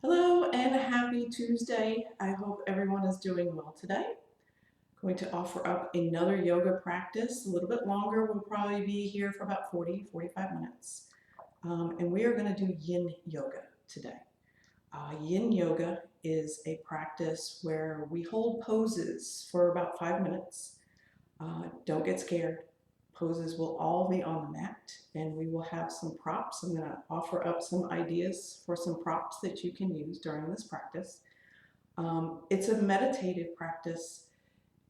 Hello and happy Tuesday. I hope everyone is doing well today. I'm going to offer up another yoga practice, a little bit longer. We'll probably be here for about 45 minutes. And we are going to do Yin Yoga today. Yin Yoga is a practice where we hold poses for about 5 minutes. Don't get scared. Poses will all be on the mat, and we will have some props. I'm going to offer up some ideas for some props that you can use during this practice. It's a meditative practice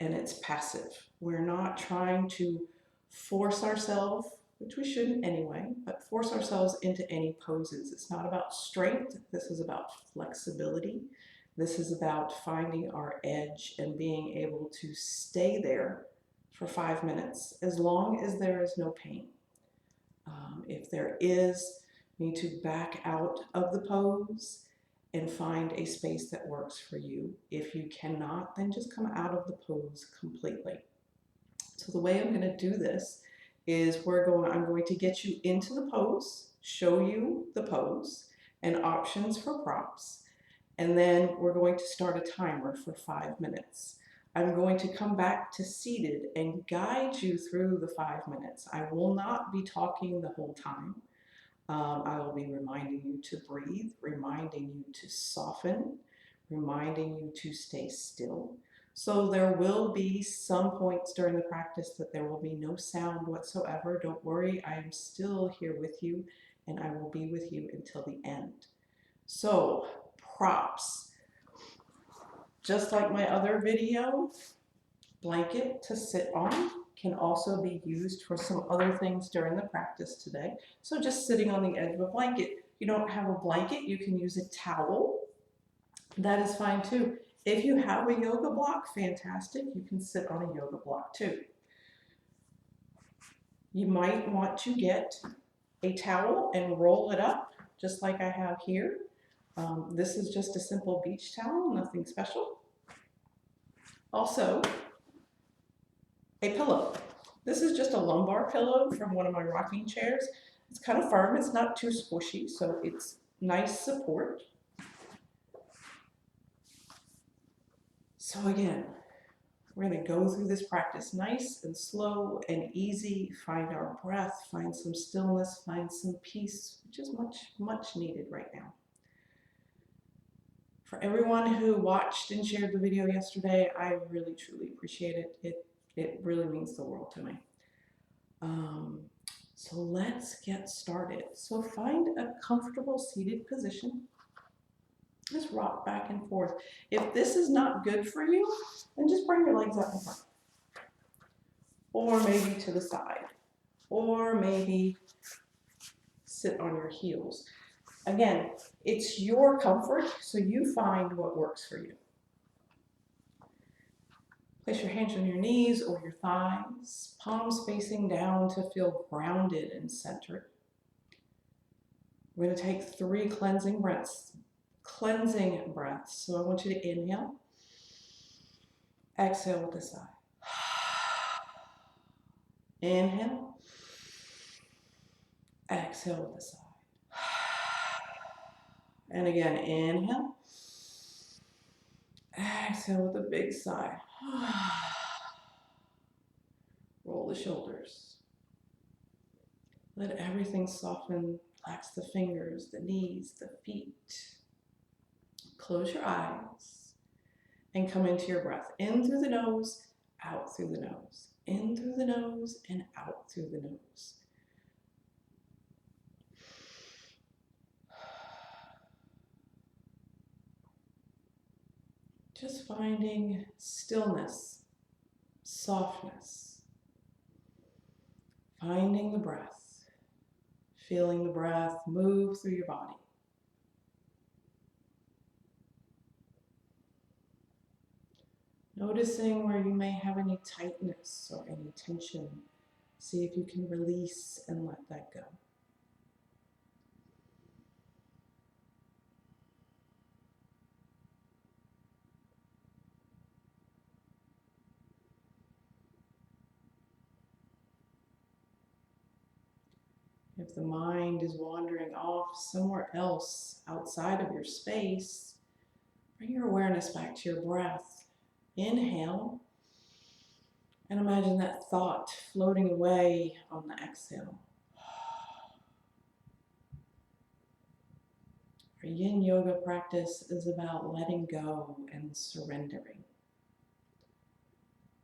and it's passive. We're not trying to force ourselves, which we shouldn't anyway, but force ourselves into any poses. It's not about strength. This is about flexibility. This is about finding our edge and being able to stay there for 5 minutes as long as there is no pain. If there is, you need to back out of the pose and find a space that works for you. If you cannot, then just come out of the pose completely. So the way I'm going to do this is I'm going to get you into the pose, show you the pose and options for props, and then we're going to start a timer for 5 minutes. I'm going to come back to seated and guide you through the 5 minutes. I will not be talking the whole time. I will be reminding you to breathe, reminding you to soften, reminding you to stay still. So there will be some points during the practice that there will be no sound whatsoever. Don't worry, I am still here with you and I will be with you until the end. So, props. Just like my other video, blanket to sit on can also be used for some other things during the practice today. So just sitting on the edge of a blanket. If you don't have a blanket, you can use a towel. That is fine too. If you have a yoga block, fantastic. You can sit on a yoga block too. You might want to get a towel and roll it up, just like I have here. This is just a simple beach towel, nothing special. Also, a pillow. This is just a lumbar pillow from one of my rocking chairs. It's kind of firm, it's not too squishy, so it's nice support. So again, we're going to go through this practice nice and slow and easy. Find our breath, find some stillness, find some peace, which is much needed right now. For everyone who watched and shared the video yesterday, I really truly appreciate it. It really means the world to me. So let's get started. So find a comfortable seated position. Just rock back and forth. If this is not good for you, then just bring your legs up in front. Or maybe to the side. Or maybe sit on your heels. Again, it's your comfort, so you find what works for you. Place your hands on your knees or your thighs, palms facing down to feel grounded and centered. We're going to take 3 cleansing breaths. So I want you to inhale, exhale with a sigh. Inhale, exhale with a sigh. And again, inhale, exhale with a big sigh. Roll the shoulders. Let everything soften. Relax the fingers, the knees, the feet. Close your eyes and come into your breath. In through the nose, out through the nose. In through the nose and out through the nose. Just finding stillness, softness. Finding the breath. Feeling the breath move through your body. Noticing where you may have any tightness or any tension. See if you can release and let that go. If the mind is wandering off somewhere else outside of your space, bring your awareness back to your breath. Inhale, and imagine that thought floating away on the exhale. Our Yin Yoga practice is about letting go and surrendering.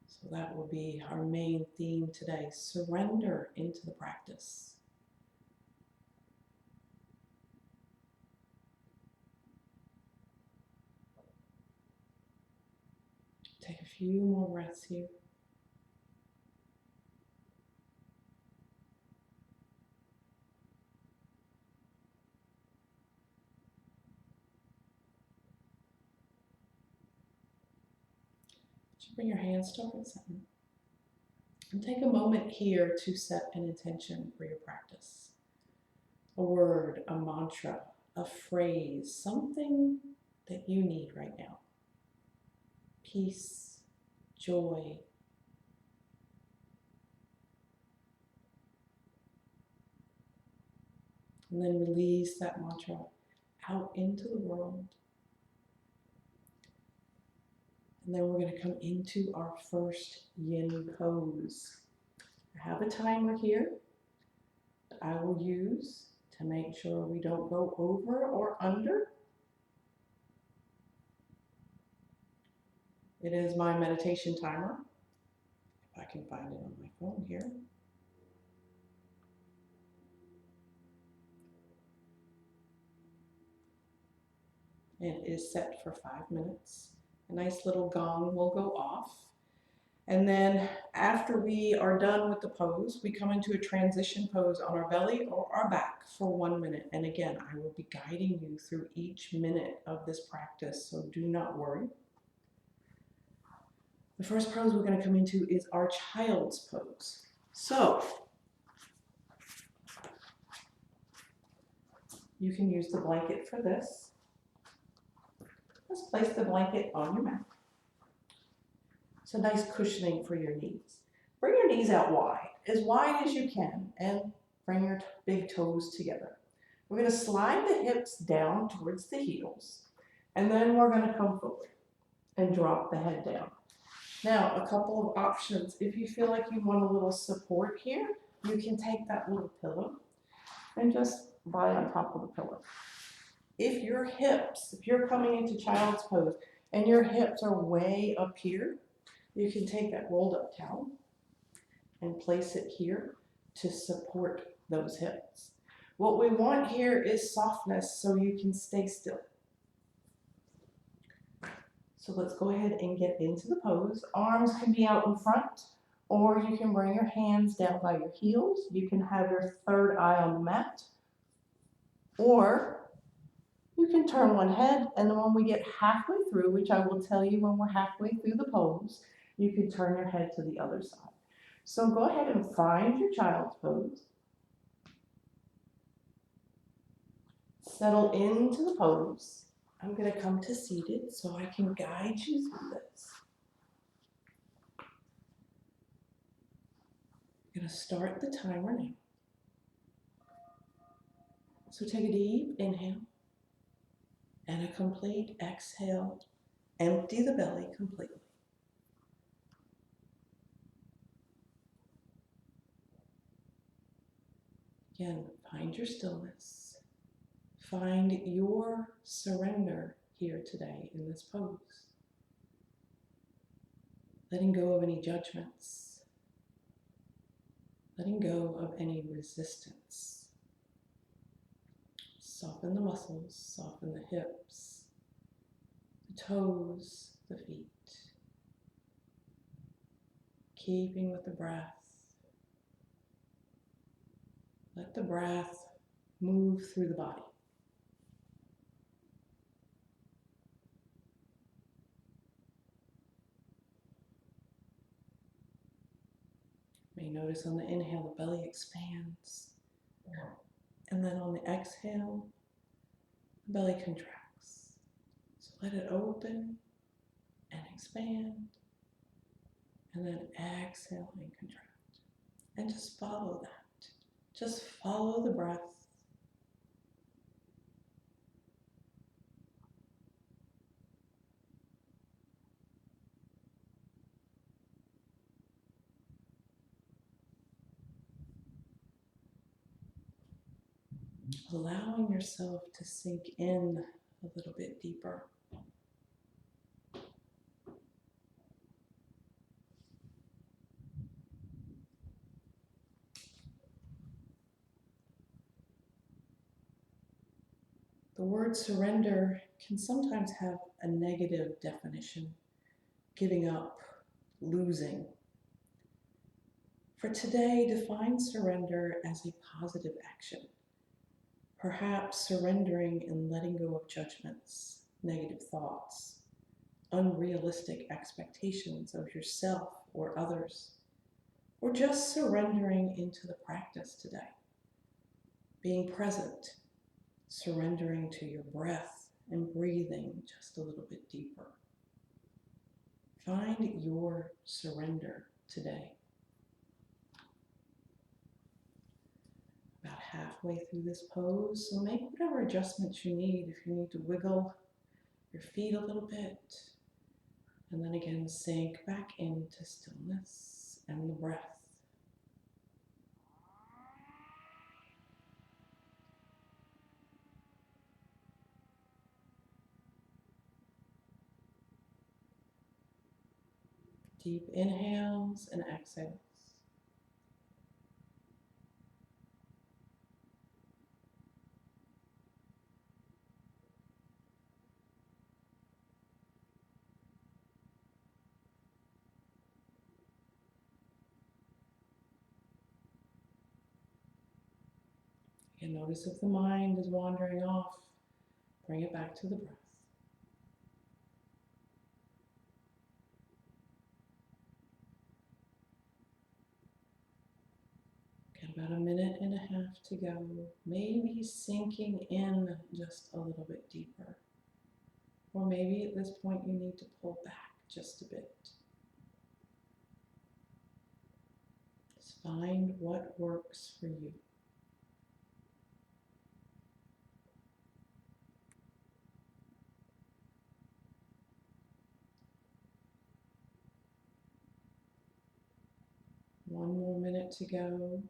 So that will be our main theme today, surrender into the practice. Take a few more breaths here. Bring your hands to heart center. And take a moment here to set an intention for your practice. A word, a mantra, a phrase, something that you need right now. Peace, joy. And then release that mantra out into the world. And then we're going to come into our first yin pose. I have a timer here that I will use to make sure we don't go over or under. It is my meditation timer, if I can find it on my phone here. It is set for 5 minutes. A nice little gong will go off. And then after we are done with the pose, we come into a transition pose on our belly or our back for 1 minute. And again, I will be guiding you through each minute of this practice, so do not worry. The first pose we're going to come into is our child's pose. So, you can use the blanket for this. Just place the blanket on your mat. It's a nice cushioning for your knees. Bring your knees out wide as you can, and bring your big toes together. We're going to slide the hips down towards the heels, and then we're going to come forward and drop the head down. Now, a couple of options. If you feel like you want a little support here, you can take that little pillow and just lie on top of the pillow. If you're coming into child's pose and your hips are way up here, you can take that rolled up towel and place it here to support those hips. What we want here is softness so you can stay still. So let's go ahead and get into the pose. Arms can be out in front, or you can bring your hands down by your heels. You can have your third eye on the mat, or you can turn one head, and then when we get halfway through, which I will tell you when we're halfway through the pose, you can turn your head to the other side. So go ahead and find your child's pose. Settle into the pose. I'm going to come to seated so I can guide you through this. I'm going to start the timer now. So take a deep inhale and a complete exhale. Empty the belly completely. Again, find your stillness. Find your surrender here today in this pose. Letting go of any judgments. Letting go of any resistance. Soften the muscles, soften the hips, the toes, the feet. Keeping with the breath. Let the breath move through the body. You may notice on the inhale, the belly expands. And then on the exhale, the belly contracts. So let it open and expand. And then exhale and contract. And just follow that. Just follow the breath. Allowing yourself to sink in a little bit deeper. The word surrender can sometimes have a negative definition, giving up, losing. For today, define surrender as a positive action. Perhaps surrendering and letting go of judgments, negative thoughts, unrealistic expectations of yourself or others, or just surrendering into the practice today. Being present, surrendering to your breath and breathing just a little bit deeper. Find your surrender today. About halfway through this pose, so make whatever adjustments you need. If you need to wiggle your feet a little bit, and then again sink back into stillness and the breath. Deep inhales and exhales. And notice if the mind is wandering off, bring it back to the breath. Got about a minute and a half to go. Maybe sinking in just a little bit deeper. Or maybe at this point you need to pull back just a bit. Just find what works for you. One more minute to go.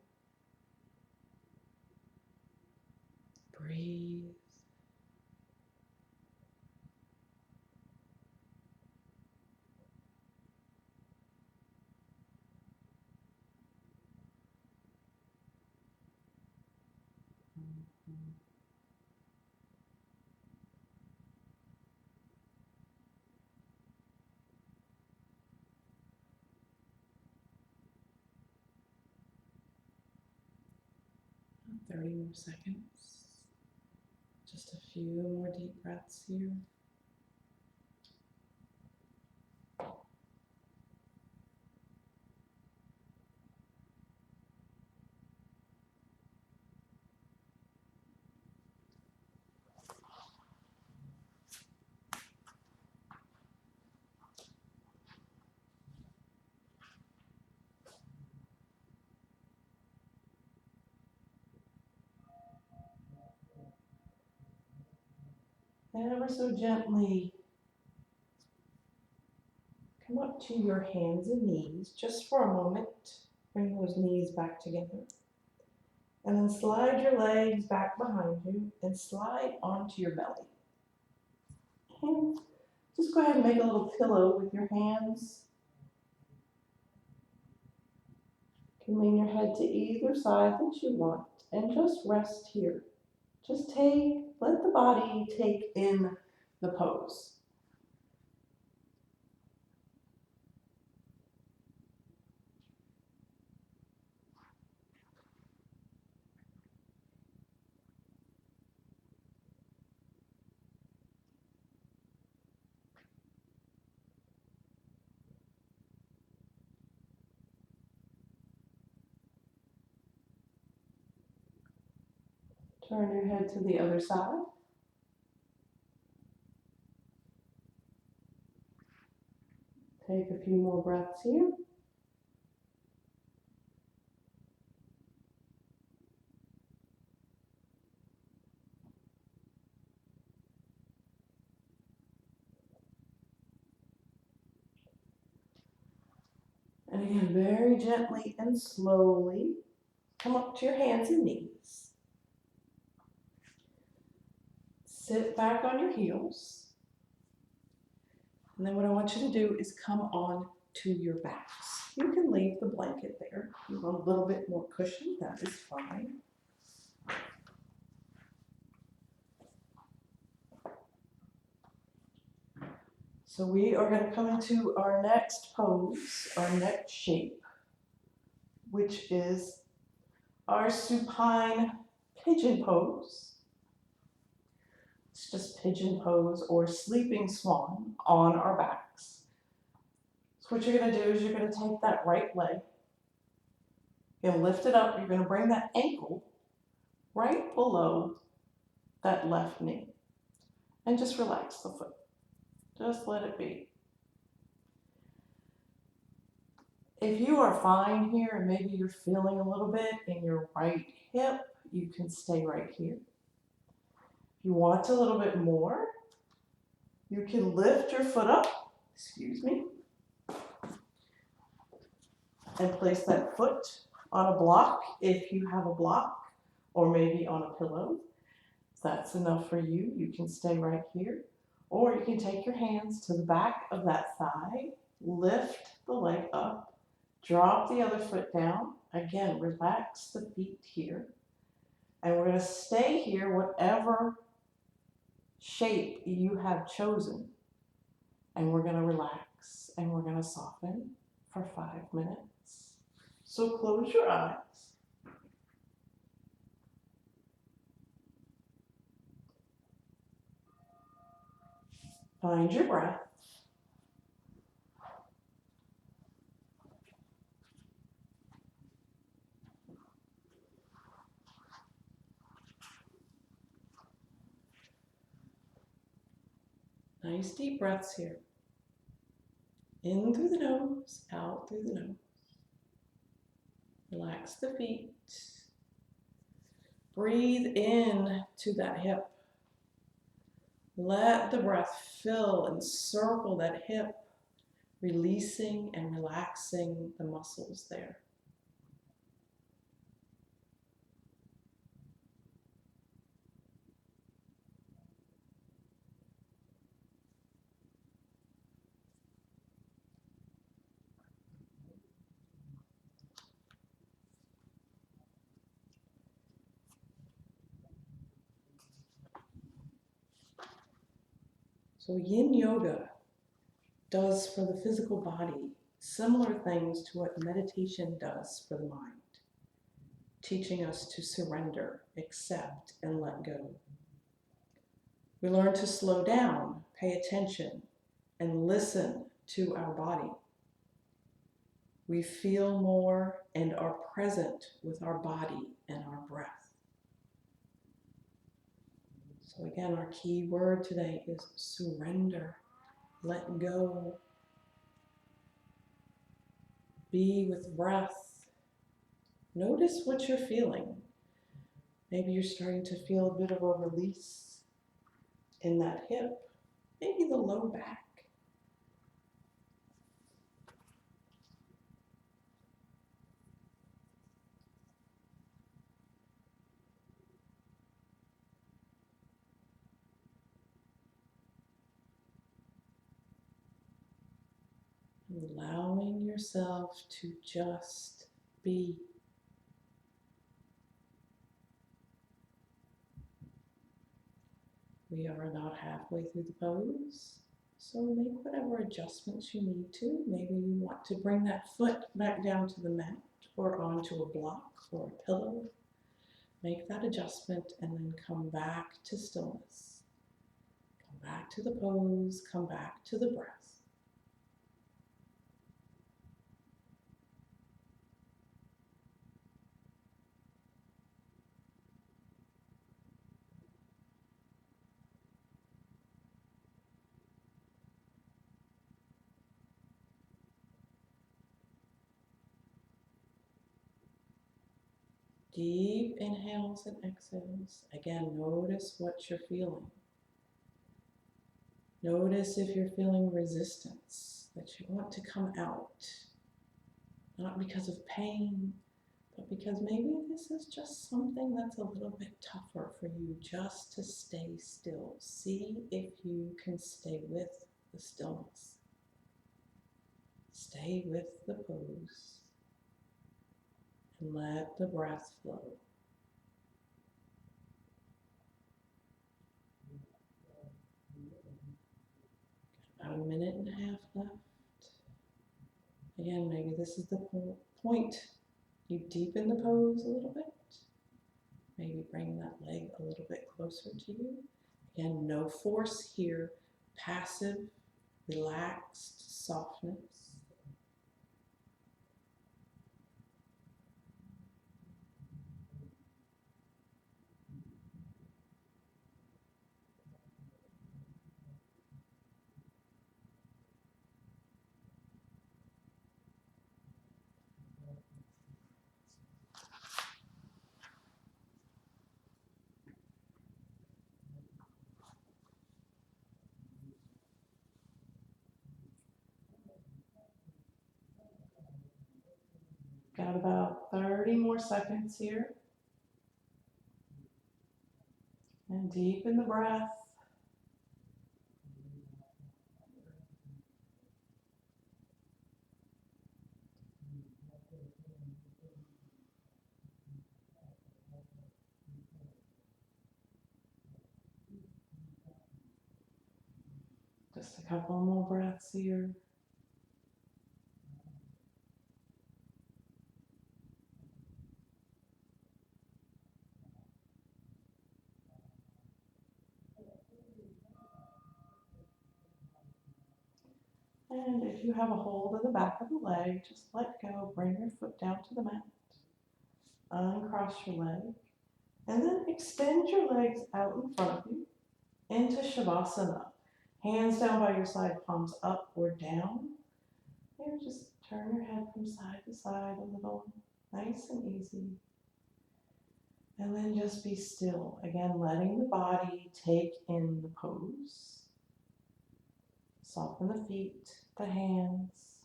Breathe. Mm-hmm. 30 more seconds. Just a few more deep breaths here. And ever so gently come up to your hands and knees just for a moment. Bring those knees back together. And then slide your legs back behind you and slide onto your belly. And just go ahead and make a little pillow with your hands. You can lean your head to either side that you want and just rest here. Just let the body take in the pose. Turn your head to the other side. Take a few more breaths here. And again, very gently and slowly come up to your hands and knees. Sit back on your heels. And then what I want you to do is come on to your backs. You can leave the blanket there. If you want a little bit more cushion, that is fine. So we are going to come into our next pose, our next shape, which is our supine pigeon pose. It's just pigeon pose or sleeping swan on our backs. So what you're going to do is you're going to take that right leg, you're going to lift it up, you're going to bring that ankle right below that left knee and just relax the foot. Just let it be. If you are fine here and maybe you're feeling a little bit in your right hip, you can stay right here. If you want a little bit more, you can lift your foot up, and place that foot on a block if you have a block, or maybe on a pillow. If that's enough for you, you can stay right here. Or you can take your hands to the back of that thigh, lift the leg up, drop the other foot down. Again, relax the feet here. And we're going to stay here, whatever shape you have chosen. And we're going to relax and we're going to soften for 5 minutes. So close your eyes. Find your breath. Nice deep breaths here. In through the nose, out through the nose. Relax the feet. Breathe in to that hip. Let the breath fill and circle that hip, releasing and relaxing the muscles there. So Yin Yoga does for the physical body similar things to what meditation does for the mind, teaching us to surrender, accept, and let go. We learn to slow down, pay attention, and listen to our body. We feel more and are present with our body and our breath. So again, our key word today is surrender. Let go. Be with breath. Notice what you're feeling. Maybe you're starting to feel a bit of a release in that hip, maybe the low back. Allowing yourself to just be. We are about halfway through the pose, so make whatever adjustments you need to. Maybe you want to bring that foot back down to the mat or onto a block or a pillow. Make that adjustment and then come back to stillness. Come back to the pose, come back to the breath. Deep inhales and exhales. Again, notice what you're feeling. Notice if you're feeling resistance, that you want to come out. Not because of pain, but because maybe this is just something that's a little bit tougher for you, just to stay still. See if you can stay with the stillness. Stay with the pose and let the breath flow. About a minute and a half left. Again, maybe this is the point. You deepen the pose a little bit. Maybe bring that leg a little bit closer to you. Again, no force here. Passive, relaxed softness. Got about 30 more seconds here. And deepen the breath. Just a couple more breaths here. And if you have a hold of the back of the leg, just let go. Bring your foot down to the mat. Uncross your leg. And then extend your legs out in front of you into Shavasana. Hands down by your side, palms up or down. And just turn your head from side to side a little. Nice and easy. And then just be still. Again, letting the body take in the pose. Soften the feet, the hands.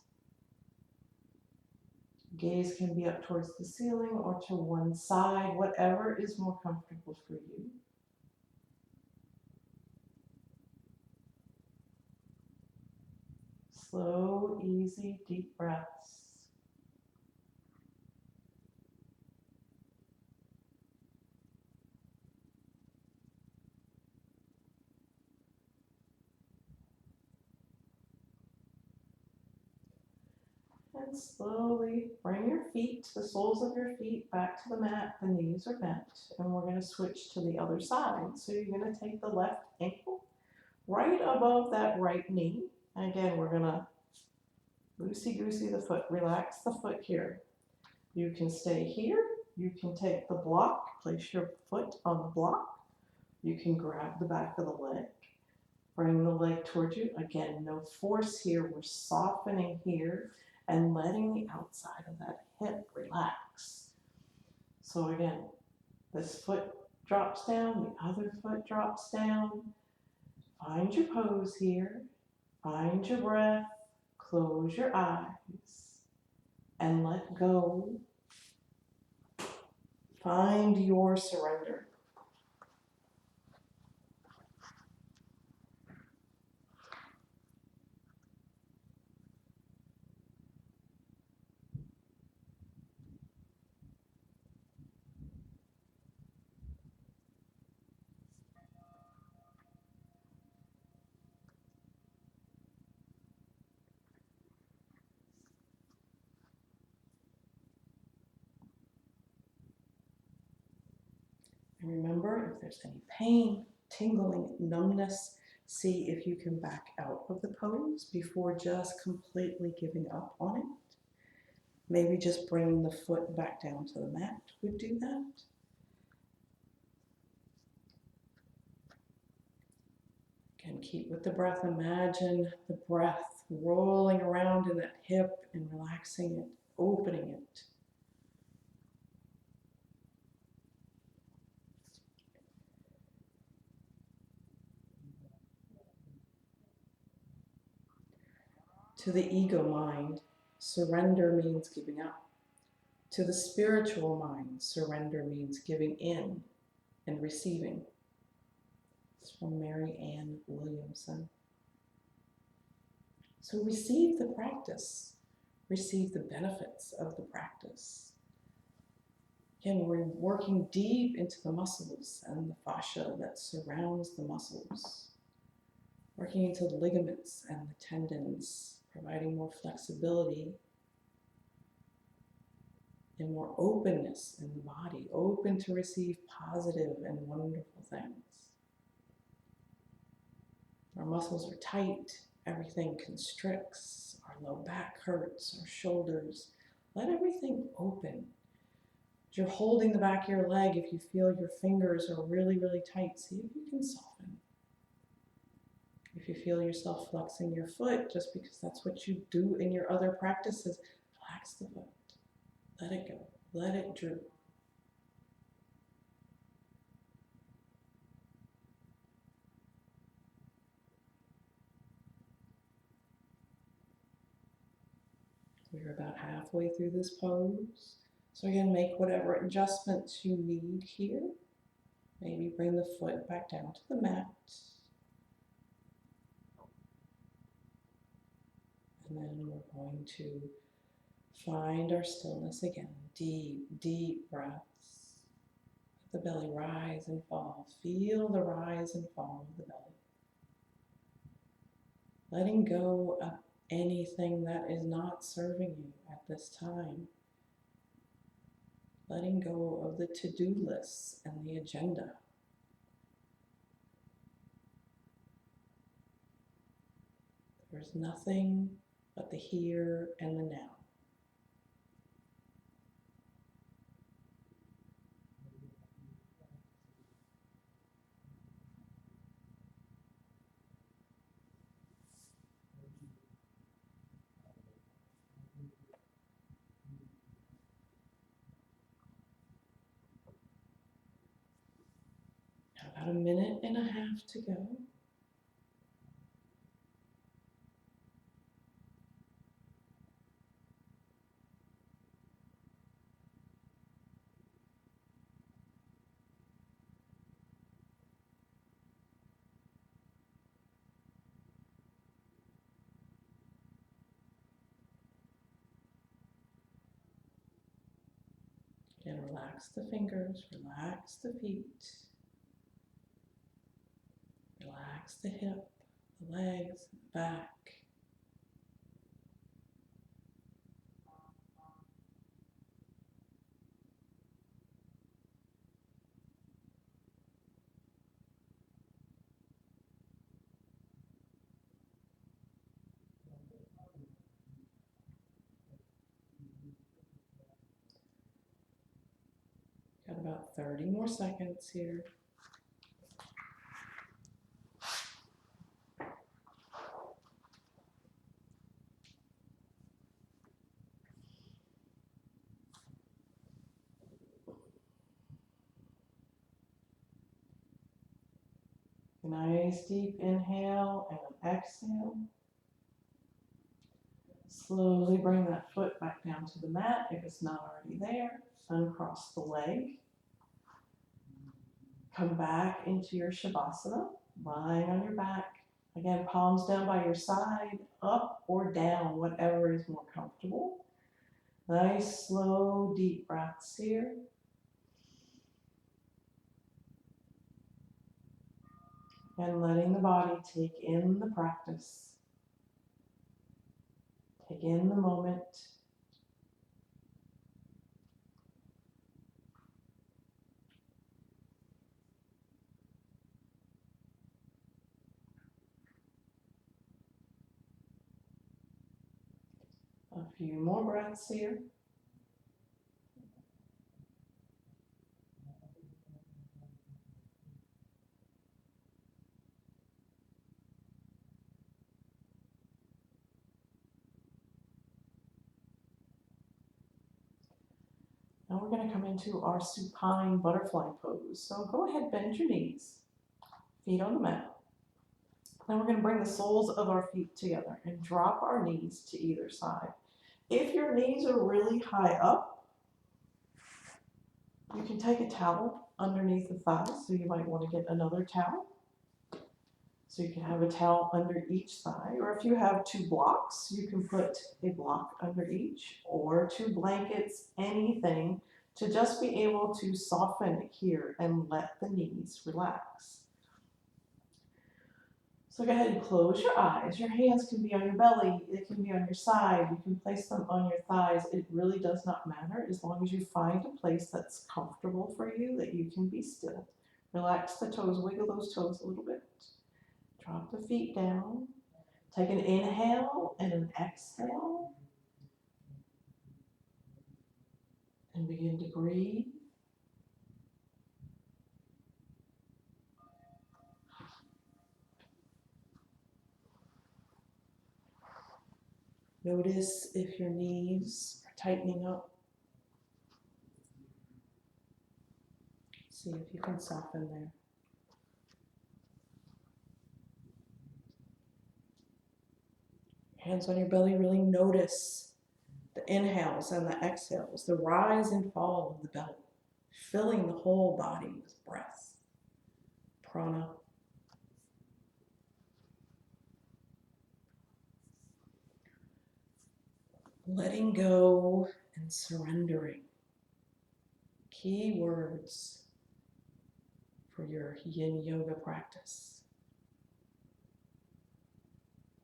Gaze can be up towards the ceiling or to one side, whatever is more comfortable for you. Slow, easy, deep breaths. And slowly bring your feet, the soles of your feet, back to the mat. The knees are bent. And we're going to switch to the other side. So you're going to take the left ankle right above that right knee. And again, we're going to loosey-goosey the foot. Relax the foot here. You can stay here. You can take the block, place your foot on the block. You can grab the back of the leg. Bring the leg towards you. Again, no force here. We're softening here and letting the outside of that hip relax. So again, this foot drops down, the other foot drops down. Find your pose here. Find your breath. Close your eyes and let go. Find your surrender. And remember, if there's any pain, tingling, numbness, see if you can back out of the pose before just completely giving up on it. Maybe just bringing the foot back down to the mat would do that. Again, keep with the breath. Imagine the breath rolling around in that hip and relaxing it, opening it. To the ego mind, surrender means giving up. To the spiritual mind, surrender means giving in and receiving. It's from Mary Ann Williamson. So receive the practice. Receive the benefits of the practice. Again, we're working deep into the muscles and the fascia that surrounds the muscles. Working into the ligaments and the tendons, providing more flexibility and more openness in the body, open to receive positive and wonderful things. Our muscles are tight, everything constricts, our low back hurts, our shoulders. Let everything open. As you're holding the back of your leg, if you feel your fingers are really, really tight, see if you can soften. If you feel yourself flexing your foot, just because that's what you do in your other practices, relax the foot. Let it go. Let it droop. We're about halfway through this pose. So again, make whatever adjustments you need here. Maybe bring the foot back down to the mat. And then we're going to find our stillness again. Deep, deep breaths. Let the belly rise and fall. Feel the rise and fall of the belly. Letting go of anything that is not serving you at this time. Letting go of the to-do lists and the agenda. There's nothing but the here and the now. About a minute and a half to go. Again, relax the fingers, relax the feet, relax the hip, the legs, the back. Got about 30 more seconds here. Nice deep inhale and exhale. Slowly bring that foot back down to the mat if it's not already there. Uncross the leg. Come back into your Shavasana, lying on your back. Again, palms down by your side, up or down, whatever is more comfortable. Nice, slow, deep breaths here. And letting the body take in the practice. Take in the moment. A few more breaths here. Now we're going to come into our supine butterfly pose. So go ahead, bend your knees, feet on the mat. Then we're going to bring the soles of our feet together and drop our knees to either side. If your knees are really high up, you can take a towel underneath the thighs, so you might want to get another towel. So you can have a towel under each thigh, or if you have two blocks, you can put a block under each, or two blankets, anything, to just be able to soften here and let the knees relax. So go ahead and close your eyes. Your hands can be on your belly, it can be on your side, you can place them on your thighs. It really does not matter as long as you find a place that's comfortable for you, that you can be still. Relax the toes, wiggle those toes a little bit. Drop the feet down. Take an inhale and an exhale. And begin to breathe. Notice if your knees are tightening up. See if you can soften there. Hands on your belly, really notice the inhales and the exhales, the rise and fall of the belly, filling the whole body with breath, prana. Letting go and surrendering. Key words for your Yin Yoga practice.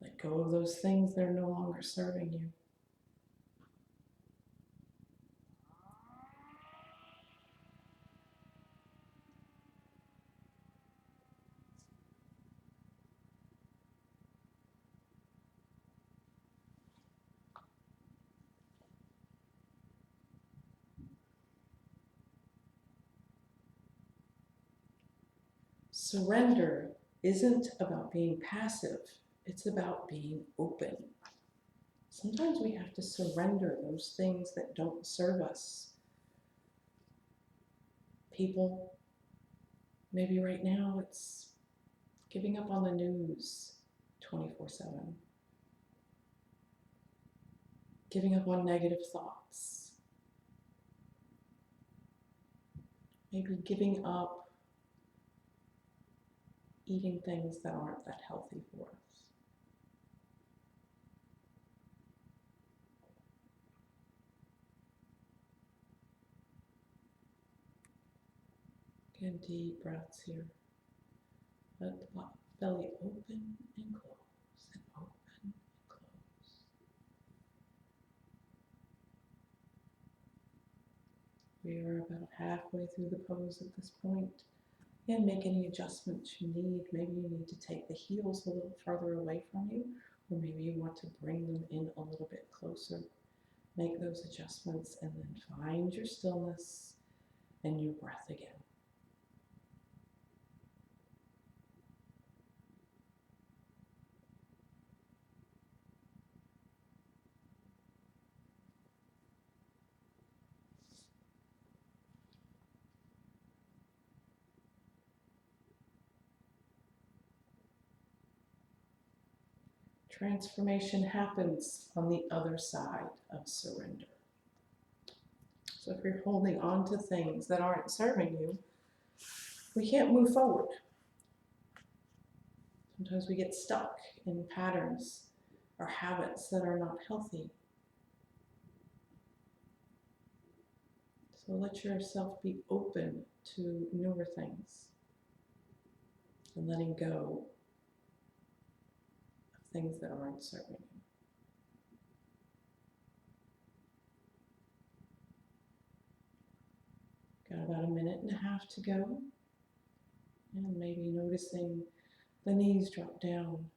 Let go of those things that are no longer serving you. Surrender isn't about being passive, it's about being open. Sometimes we have to surrender those things that don't serve us. People, maybe right now it's giving up on the news 24/7. Giving up on negative thoughts. Maybe giving up eating things that aren't that healthy for us. Again, deep breaths here. Let the belly open and close, and open and close. We are about halfway through the pose at this point. And make any adjustments you need. Maybe you need to take the heels a little further away from you, or maybe you want to bring them in a little bit closer. Make those adjustments and then find your stillness and your breath again. Transformation happens on the other side of surrender. So if you're holding on to things that aren't serving you, we can't move forward. Sometimes we get stuck in patterns or habits that are not healthy. So let yourself be open to newer things and letting go of things that aren't serving you. Got about 1.5 minutes to go. And maybe noticing the knees drop down.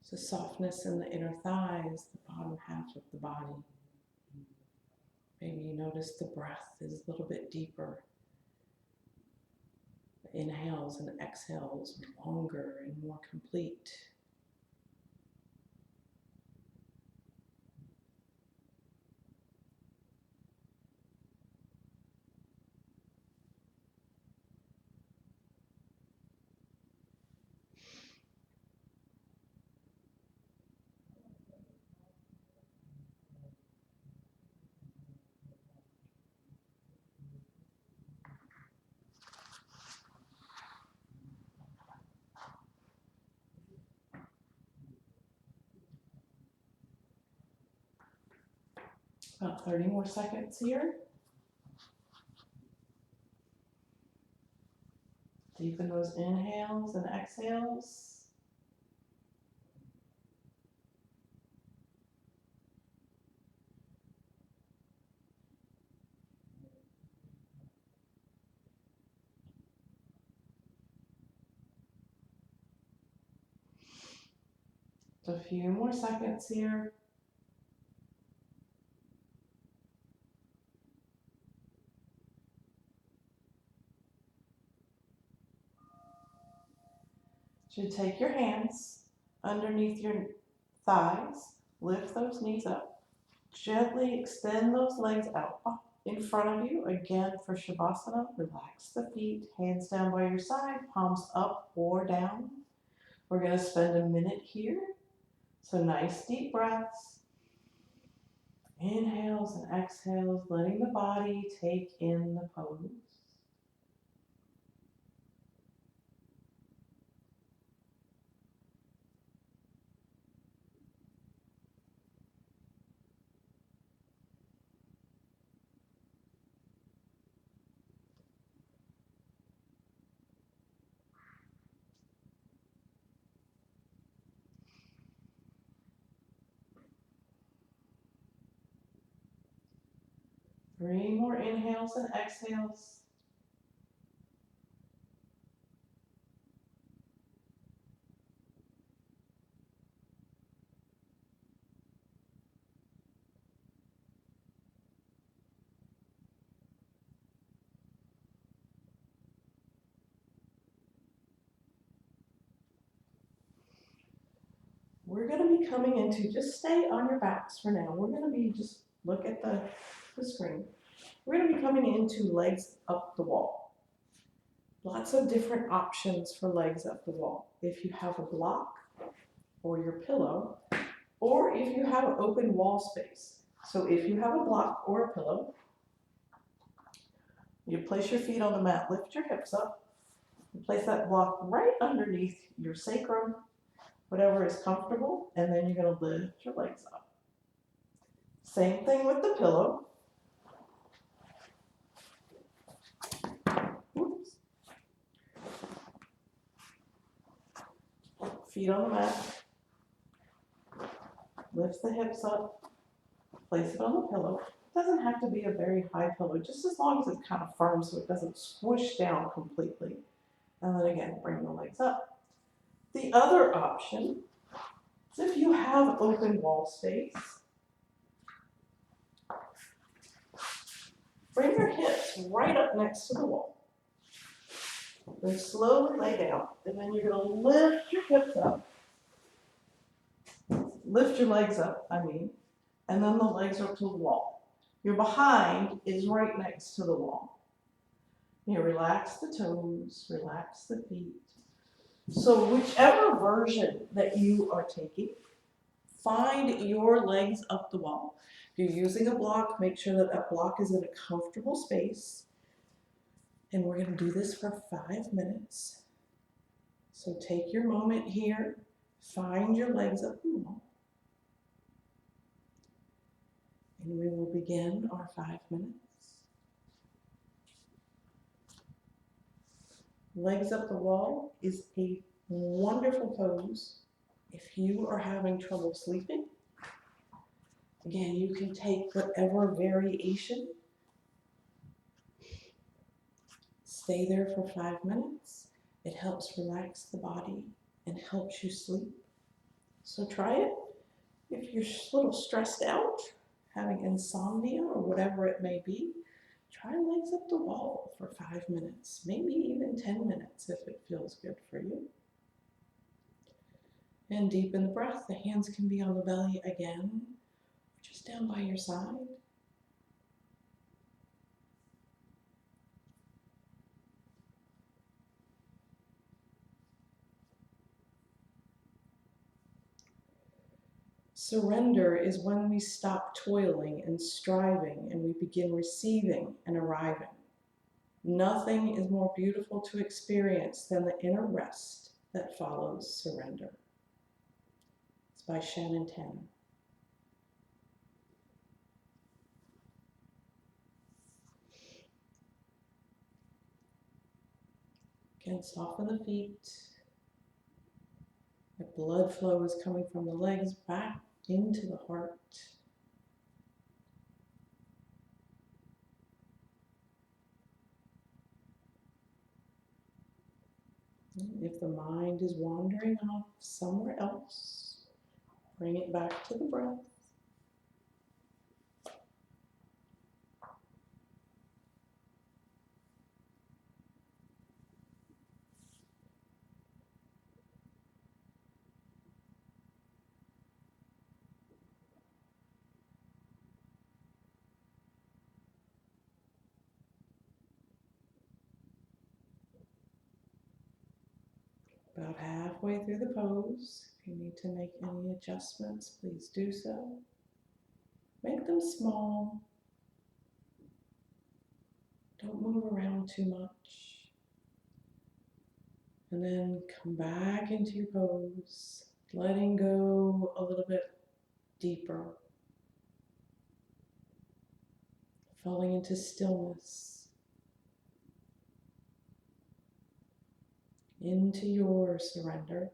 So softness in the inner thighs, the bottom half of the body. Maybe you notice the breath is a little bit deeper. The inhales and exhales are longer and more complete. About 30 more seconds here. Deepen those inhales and exhales. A few more seconds here. You take your hands underneath your thighs, lift those knees up, gently extend those legs out in front of you. Again, for Shavasana, relax the feet, hands down by your side, palms up or down. We're going to spend a minute here. So nice deep breaths, inhales and exhales, letting the body take in the pose. 3 more inhales and exhales. We're going to be coming into, just stay on your backs for now. We're going to be, just look at the screen. We're going to be coming into legs up the wall. Lots of different options for legs up the wall. If you have a block or your pillow, or if you have open wall space. So if you have a block or a pillow, you place your feet on the mat, lift your hips up, and place that block right underneath your sacrum, whatever is comfortable, and then you're going to lift your legs up. Same thing with the pillow. Oops. Feet on the mat. Lift the hips up. Place it on the pillow. It doesn't have to be a very high pillow, just as long as it's kind of firm so it doesn't swoosh down completely. And then again, bring the legs up. The other option is if you have open wall space, bring your hips right up next to the wall. Then slowly lay down, and then you're going to lift your hips up. Lift your legs up, and then the legs are to the wall. Your behind is right next to the wall. You relax the toes, relax the feet. So whichever version that you are taking, find your legs up the wall. If you're using a block, make sure that that block is in a comfortable space. And we're going to do this for 5 minutes. So take your moment here, find your legs up the wall. And we will begin our 5 minutes. Legs up the wall is a wonderful pose if you are having trouble sleeping. Again, you can take whatever variation. Stay there for 5 minutes. It helps relax the body and helps you sleep. So try it. If you're a little stressed out, having insomnia or whatever it may be, try legs up the wall for 5 minutes, maybe even 10 minutes if it feels good for you. And deepen the breath. The hands can be on the belly again, just down by your side. Surrender is when we stop toiling and striving and we begin receiving and arriving. Nothing is more beautiful to experience than the inner rest that follows surrender. It's by Shannon Tanner. Again, soften the feet. The blood flow is coming from the legs back into the heart. If the mind is wandering off somewhere else, bring it back to the breath. About halfway through the pose. If you need to make any adjustments, please do so. Make them small. Don't move around too much. And then come back into your pose, letting go a little bit deeper. Falling into stillness. Into your surrender.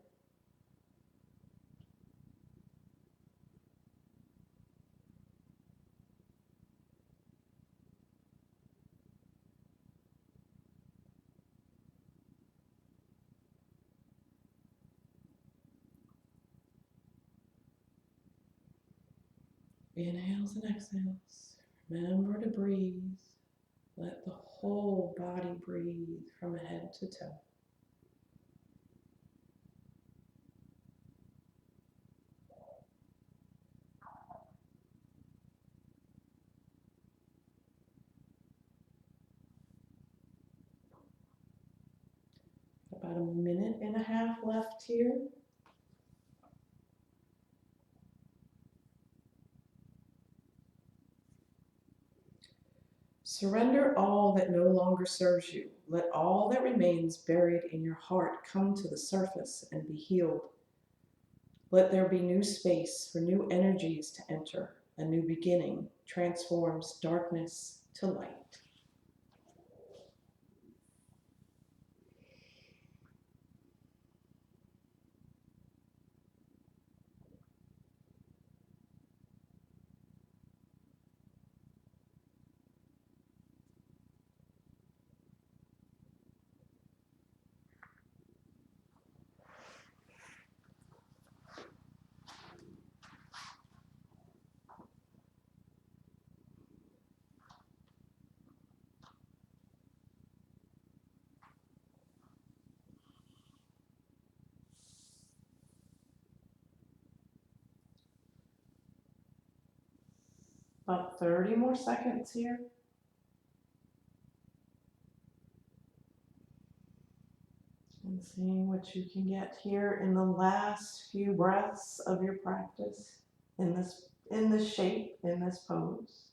Inhales and exhales. Remember to breathe. Let the whole body breathe from head to toe. About a minute and a half left here. Surrender all that no longer serves you. Let all that remains buried in your heart come to the surface and be healed. Let there be new space for new energies to enter. A new beginning transforms darkness to light. About 30 more seconds here. And seeing what you can get here in the last few breaths of your practice in this shape, in this pose.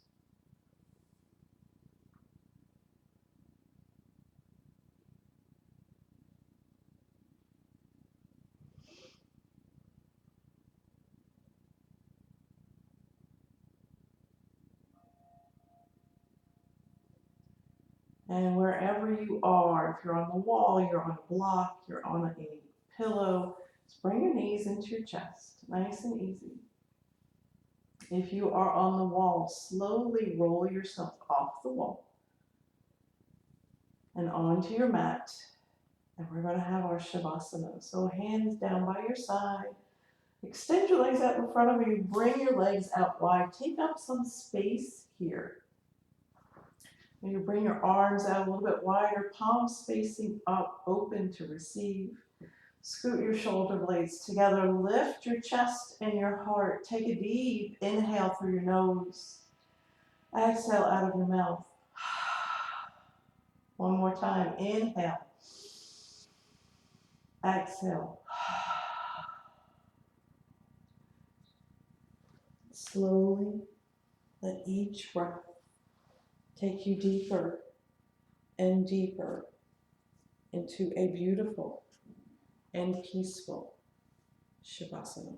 And wherever you are, if you're on the wall, you're on a block, you're on a pillow, just bring your knees into your chest, nice and easy. If you are on the wall, slowly roll yourself off the wall and onto your mat. And we're going to have our Shavasana. So hands down by your side. Extend your legs out in front of you. Bring your legs out wide. Take up some space here. And you bring your arms out a little bit wider, palms facing up, open to receive. Scoot your shoulder blades together. Lift your chest and your heart. Take a deep inhale through your nose. Exhale out of your mouth. One more time. Inhale. Exhale. Slowly let each breath take you deeper and deeper into a beautiful and peaceful Shavasana.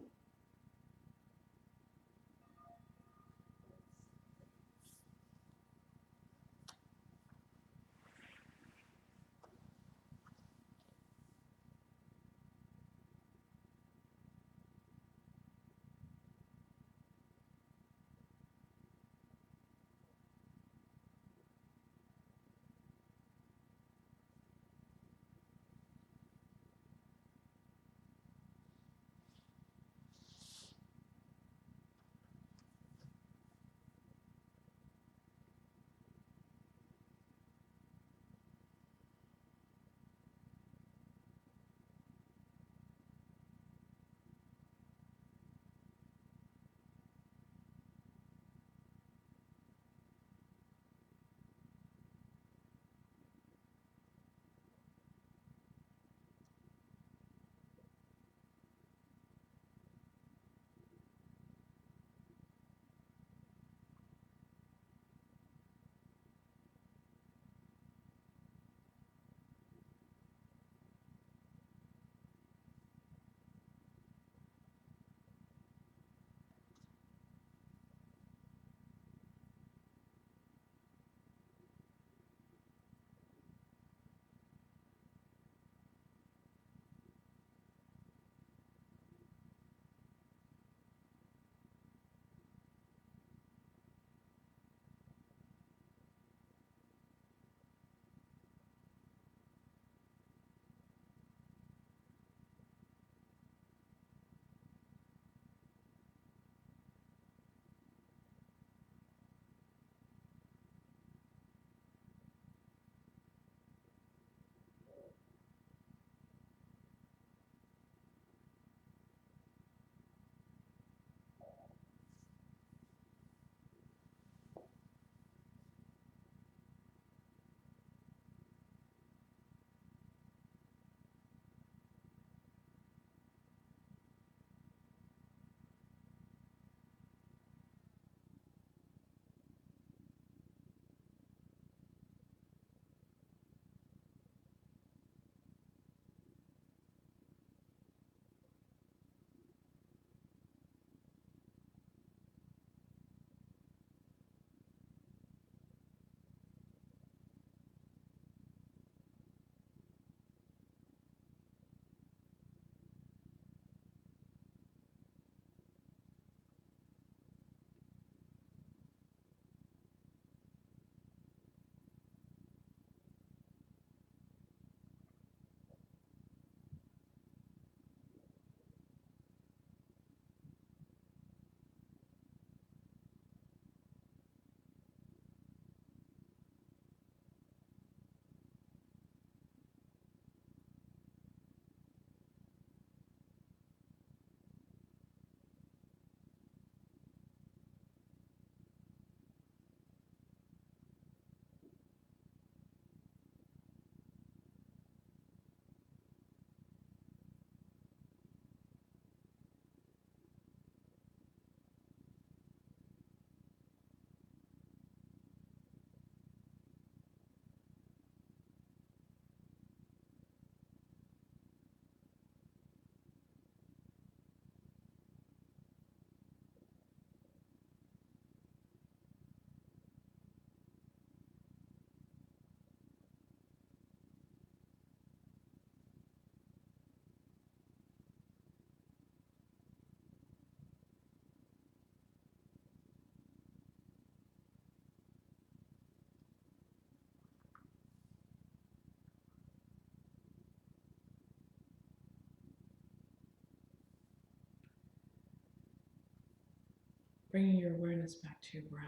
Bringing your awareness back to your breath.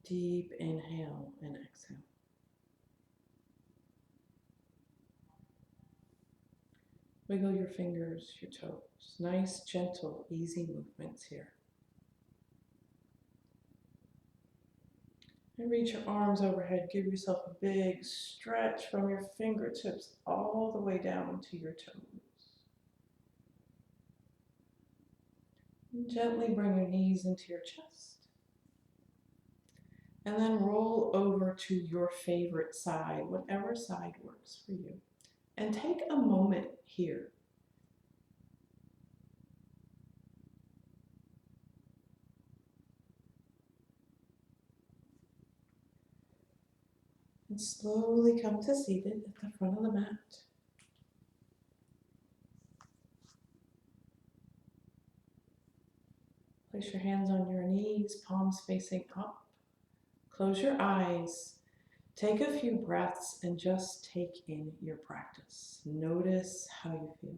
Deep inhale and exhale. Wiggle your fingers, your toes. Nice, gentle, easy movements here. And reach your arms overhead. Give yourself a big stretch from your fingertips all the way down to your toes. And gently bring your knees into your chest. And then roll over to your favorite side, whatever side works for you. And take a moment here. And slowly come to seated at the front of the mat. Place your hands on your knees, palms facing up. Close your eyes. Take a few breaths and just take in your practice. Notice how you feel.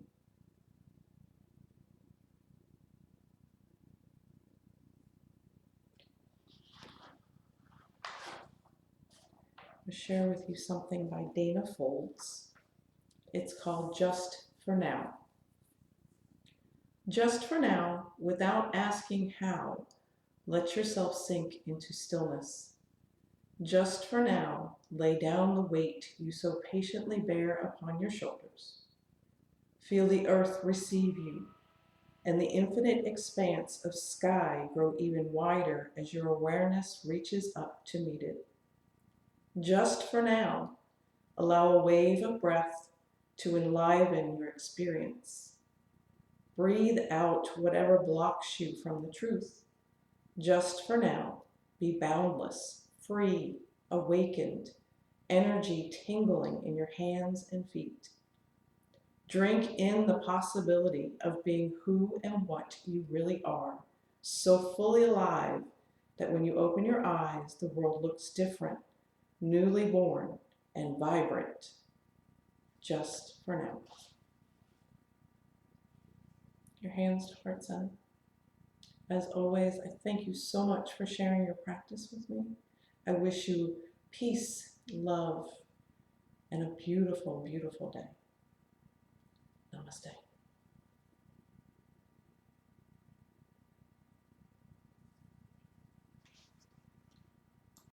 I'll share with you something by Dana Folds. It's called Just for Now. Just for now, without asking how, let yourself sink into stillness. Just for now, lay down the weight you so patiently bear upon your shoulders. Feel the earth receive you, and the infinite expanse of sky grow even wider as your awareness reaches up to meet it. Just for now, allow a wave of breath to enliven your experience. Breathe out whatever blocks you from the truth. Just for now, be boundless, free, awakened, energy tingling in your hands and feet. Drink in the possibility of being who and what you really are, so fully alive that when you open your eyes, the world looks different, newly born, and vibrant. Just for now. Your hands to heart center. As always, I thank you so much for sharing your practice with me. I wish you peace, love, and a beautiful, beautiful day. Namaste.